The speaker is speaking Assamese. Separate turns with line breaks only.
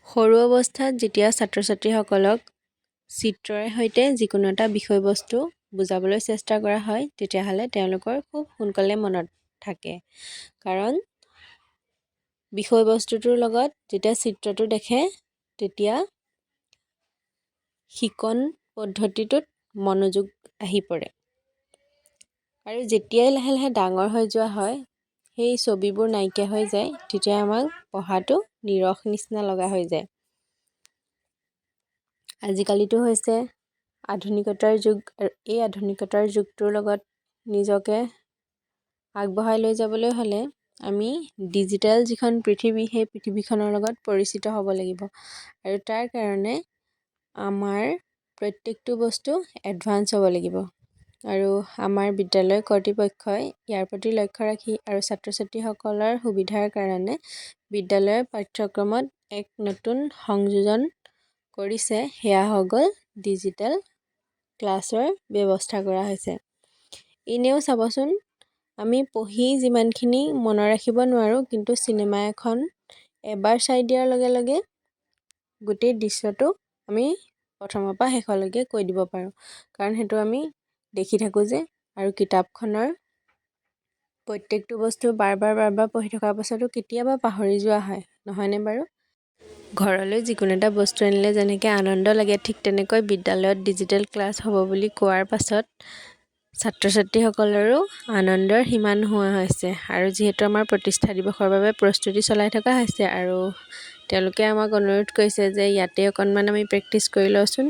সৰু অৱস্থাত যেতিয়া ছাত্ৰ ছাত্ৰীসকলক চিত্ৰৰে সৈতে যিকোনো এটা বিষয়বস্তু বুজাবলৈ চেষ্টা কৰা হয় তেতিয়াহ'লে তেওঁলোকৰ খুব সোনকালে মনত থাকে। কাৰণ বিষয়বস্তুটোৰ লগত যেতিয়া চিত্ৰটো দেখে তেতিয়া শিকন পদ্ধতিটোত মনোযোগ আহি পৰে। আৰু যেতিয়াই লাহে লাহে ডাঙৰ হৈ যোৱা হয় সেই ছবিবোৰ নাইকিয়া হৈ যায় তেতিয়া আমাক পঢ়াটো নিৰস নিচিনা লগা হৈ যায়। আজিকালিতো হৈছে আধুনিকতাৰ যুগ আৰু এই আধুনিকতাৰ যুগটোৰ লগত নিজকে আগবঢ়াই লৈ যাবলৈ হ'লে আমি ডিজিটেল যিখন পৃথিৱী সেই পৃথিৱীখনৰ লগত পৰিচিত হ'ব লাগিব। আৰু তাৰ কাৰণে আমাৰ প্ৰত্যেকটো বস্তু এডভান্স হ'ব লাগিব। আৰু আমাৰ বিদ্যালয় কৰ্তৃপক্ষই ইয়াৰ প্ৰতি লক্ষ্য ৰাখি আৰু ছাত্ৰ ছাত্ৰীসকলৰ সুবিধাৰ কাৰণে বিদ্যালয়ৰ পাঠ্যক্ৰমত এক নতুন সংযোজন কৰিছে, সেয়া হৈ গ'ল ডিজিটেল ক্লাছৰ ব্যৱস্থা কৰা হৈছে। এনেও চাবচোন আমি পঢ়ি যিমানখিনি মনত ৰাখিব নোৱাৰোঁ কিন্তু চিনেমা এখন এবাৰ চাই দিয়াৰ লগে লগে গোটেই দৃশ্যটো আমি প্ৰথমৰ পৰা শেষলৈকে কৈ দিব পাৰোঁ। কাৰণ সেইটো আমি দেখি থাকোঁ যে। আৰু কিতাপখনৰ প্ৰত্যেকটো বস্তু বাৰ বাৰ পঢ়ি থকাৰ পাছতো কেতিয়াবা পাহৰি যোৱা হয়, নহয়নে বাৰু? ঘৰলৈ যিকোনো এটা বস্তু আনিলে যেনেকৈ আনন্দ লাগে ঠিক তেনেকৈ বিদ্যালয়ত ডিজিটেল ক্লাছ হ'ব বুলি কোৱাৰ পাছত ছাত্ৰ ছাত্ৰীসকলৰো আনন্দৰ সীমা নোহোৱা হৈছে। আৰু যিহেতু আমাৰ প্ৰতিষ্ঠা দিৱসৰ বাবে প্ৰস্তুতি চলাই থকা হৈছে আৰু তেওঁলোকে আমাক অনুৰোধ কৰিছে যে ইয়াতে অকণমান আমি প্ৰেক্টিছ কৰি লওঁচোন,